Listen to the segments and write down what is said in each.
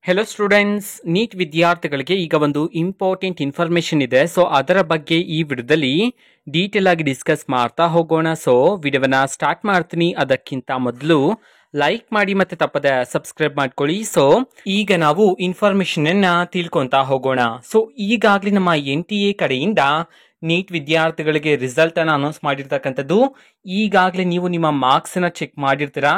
Hello students, neat ವಿದ್ಯಾರ್ಥಿಗಳಿಗೆ ಈಗ ಒಂದು ಇಂಪಾರ್ಟೆಂಟ್ ಇನ್ಫಾರ್ಮೇಶನ್ ಇದೆ. ಸೊ ಅದರ ಬಗ್ಗೆ ಈ ವಿಡಿಯೋದಲ್ಲಿ ಡೀಟೇಲ್ ಆಗಿ ಡಿಸ್ಕಸ್ ಮಾಡ್ತಾ ಹೋಗೋಣ. ಸೊ ವಿಡಿಯೋವನ್ನ ಸ್ಟಾರ್ಟ್ ಮಾಡ್ತೀನಿ. ಅದಕ್ಕಿಂತ ಮೊದಲು ಲೈಕ್ ಮಾಡಿ ಮತ್ತೆ ತಪ್ಪದೆ ಸಬ್ಸ್ಕ್ರೈಬ್ ಮಾಡ್ಕೊಳ್ಳಿ. ಸೊ ಈಗ ನಾವು ಇನ್ಫಾರ್ಮೇಶನ್ ಅನ್ನ ತಿಳ್ಕೊಂತಾ ಹೋಗೋಣ. ಸೊ ಈಗಾಗಲೇ ನಮ್ಮ NTA ಕಡೆಯಿಂದ ನೀಟ್ ವಿದ್ಯಾರ್ಥಿಗಳಿಗೆ ರಿಸಲ್ಟ್ ಅನ್ನ ಅನೌನ್ಸ್ ಮಾಡಿರ್ತಕ್ಕಂಥದ್ದು. ಈಗಾಗಲೇ ನೀವು ನಿಮ್ಮ ಮಾರ್ಕ್ಸ್ ಅನ್ನ ಚೆಕ್ ಮಾಡಿರ್ತೀರಾ.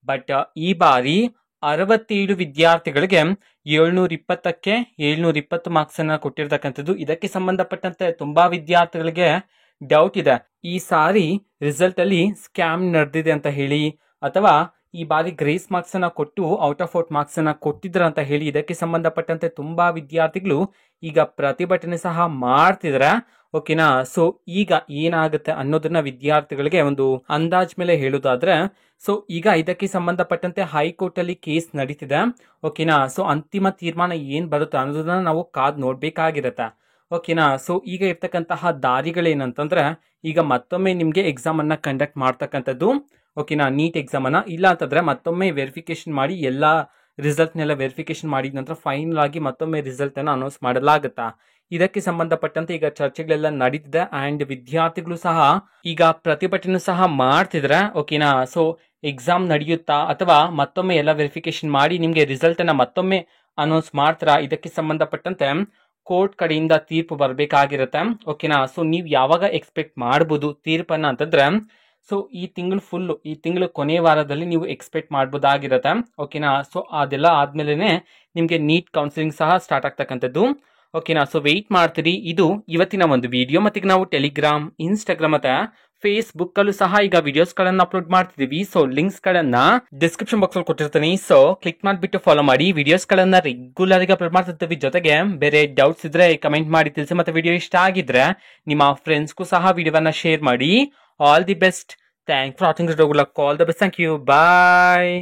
ಬಟ್ ಈ ಬಾರಿ 67 ವಿದ್ಯಾರ್ಥಿಗಳಿಗೆ 720ಕ್ಕೆ 720 ಮಾರ್ಕ್ಸ್ ಅನ್ನ ಕೊಟ್ಟಿರ್ತಕ್ಕಂಥದ್ದು. ಇದಕ್ಕೆ ಸಂಬಂಧಪಟ್ಟಂತೆ ತುಂಬಾ ವಿದ್ಯಾರ್ಥಿಗಳಿಗೆ ಡೌಟ್ ಇದೆ, ಈ ಸಾರಿ ರಿಸಲ್ಟ್ ಅಲ್ಲಿ ಸ್ಕ್ಯಾಮ್ ನಡೆದಿದೆ ಅಂತ ಹೇಳಿ, ಅಥವಾ ಈ ಬಾರಿ ಗ್ರೇಸ್ ಮಾರ್ಕ್ಸ್ ಅನ್ನ ಕೊಟ್ಟು ಔಟ್ ಆಫ್ ಔಟ್ ಮಾರ್ಕ್ಸ್ ಅನ್ನ ಕೊಟ್ಟಿದ್ರ ಅಂತ ಹೇಳಿ. ಇದಕ್ಕೆ ಸಂಬಂಧಪಟ್ಟಂತೆ ತುಂಬಾ ವಿದ್ಯಾರ್ಥಿಗಳು ಈಗ ಪ್ರತಿಭಟನೆ ಸಹ ಮಾಡ್ತಿದಾರೆ. ಓಕೆನಾ. ಸೊ ಈಗ ಏನಾಗುತ್ತೆ ಅನ್ನೋದನ್ನ ವಿದ್ಯಾರ್ಥಿಗಳಿಗೆ ಒಂದು ಅಂದಾಜ್ ಮೇಲೆ ಹೇಳೋದಾದ್ರೆ, ಸೊ ಈಗ ಇದಕ್ಕೆ ಸಂಬಂಧಪಟ್ಟಂತೆ ಹೈಕೋರ್ಟ್ ಅಲ್ಲಿ ಕೇಸ್ ನಡೀತಿದೆ. ಓಕೆನಾ. ಸೊ ಅಂತಿಮ ತೀರ್ಮಾನ ಏನ್ ಬರುತ್ತೆ ಅನ್ನೋದನ್ನ ನಾವು ಕಾದ್ ನೋಡ್ಬೇಕಾಗಿರತ್ತೆ. ಓಕೆನಾ. ಸೊ ಈಗ ಇರ್ತಕ್ಕಂತಹ ದಾರಿಗಳೇನಂತಂದ್ರೆ, ಈಗ ಮತ್ತೊಮ್ಮೆ ನಿಮ್ಗೆ ಎಕ್ಸಾಮ್ ಅನ್ನ ಕಂಡಕ್ಟ್ ಮಾಡ್ತಕ್ಕಂಥದ್ದು. ಓಕೆನಾ. ನೀಟ್ ಎಕ್ಸಾಮ್ ಅನ್ನ ಇಲ್ಲ ಅಂತಂದ್ರೆ ಮತ್ತೊಮ್ಮೆ ವೆರಿಫಿಕೇಶನ್ ಮಾಡಿ, ಎಲ್ಲಾ ರಿಸಲ್ಟ್ನೆಲ್ಲ ವೆರಿಫಿಕೇಶನ್ ಮಾಡಿದ ನಂತರ ಫೈನಲ್ ಆಗಿ ಮತ್ತೊಮ್ಮೆ ರಿಸಲ್ಟ್ ಅನ್ನ ಅನೌನ್ಸ್ ಮಾಡಲಾಗುತ್ತಾ. ಇದಕ್ಕೆ ಸಂಬಂಧಪಟ್ಟಂತೆ ಈಗ ಚರ್ಚೆಗಳೆಲ್ಲ ನಡೀತಿದೆ ಅಂಡ್ ವಿದ್ಯಾರ್ಥಿಗಳು ಸಹ ಈಗ ಪ್ರತಿಭಟನೆ ಸಹ ಮಾಡ್ತಿದ್ರೆ. ಓಕೆನಾ. ಸೊ ಎಕ್ಸಾಮ್ ನಡೆಯುತ್ತಾ ಅಥವಾ ಮತ್ತೊಮ್ಮೆ ಎಲ್ಲ ವೆರಿಫಿಕೇಶನ್ ಮಾಡಿ ನಿಮ್ಗೆ ರಿಸಲ್ಟ್ ಅನ್ನ ಮತ್ತೊಮ್ಮೆ ಅನೌನ್ಸ್ ಮಾಡ್ತಾರಾ, ಇದಕ್ಕೆ ಸಂಬಂಧಪಟ್ಟಂತೆ ಕೋರ್ಟ್ ಕಡೆಯಿಂದ ತೀರ್ಪು ಬರಬೇಕಾಗಿರುತ್ತೆ. ಓಕೆನಾ. ಸೊ ನೀವು ಯಾವಾಗ ಎಕ್ಸ್ಪೆಕ್ಟ್ ಮಾಡಬಹುದು ತೀರ್ಪನ್ನ ಅಂತಂದ್ರೆ, ಸೊ ಈ ತಿಂಗಳು ಕೊನೆ ವಾರದಲ್ಲಿ ನೀವು ಎಕ್ಸ್ಪೆಕ್ಟ್ ಮಾಡಬಹುದಾಗಿರುತ್ತೆ. ಓಕೆನಾ. ಸೊ ಅದೆಲ್ಲ ಆದ್ಮೇಲೆ ನಿಮ್ಗೆ ನೀಟ್ ಕೌನ್ಸಿಲಿಂಗ್ ಸಹ ಸ್ಟಾರ್ಟ್ ಆಗ್ತಕ್ಕಂಥದ್ದು. ಓಕೆನಾ. ಸೊ ವೆಯ್ಟ್ ಮಾಡ್ತೀರಿ. ಇದು ಇವತ್ತಿನ ಒಂದು ವಿಡಿಯೋ. ಮತ್ತೆ ಈಗ ನಾವು ಟೆಲಿಗ್ರಾಮ್, ಇನ್ಸ್ಟಾಗ್ರಾಮ್ ಮತ್ತೆ ಫೇಸ್ಬುಕ್ ಅಲ್ಲೂ ಸಹ ಈಗ ವಿಡಿಯೋಸ್ ಗಳನ್ನ ಅಪ್ಲೋಡ್ ಮಾಡ್ತಿದೀವಿ. ಸೊ ಲಿಂಕ್ಸ್ ಗಳನ್ನ ಡಿಸ್ಕ್ರಿಪ್ಷನ್ ಬಾಕ್ಸ್ ಅಲ್ಲಿ ಕೊಟ್ಟಿರ್ತೀನಿ. ಸೊ ಕ್ಲಿಕ್ ಮಾಡ್ಬಿಟ್ಟು ಫಾಲೋ ಮಾಡಿ. ವಿಡಿಯೋಸ್ ಗಳನ್ನ ರೆಗ್ಯುಲರ್ ಆಗಿ ಅಪ್ಲೋಡ್ ಮಾಡ್ತಿರ್ತೀವಿ. ಜೊತೆಗೆ ಬೇರೆ ಡೌಟ್ಸ್ ಇದ್ರೆ ಕಮೆಂಟ್ ಮಾಡಿ ತಿಳಿಸಿ. ಮತ್ತೆ ವಿಡಿಯೋ ಇಷ್ಟ ಆಗಿದ್ರೆ ನಿಮ್ಮ ಫ್ರೆಂಡ್ಸ್ಗೂ ಸಹ ವಿಡಿಯೋವನ್ನ ಶೇರ್ ಮಾಡಿ. All the best. Thank for watching. All the best. Thank you. Bye.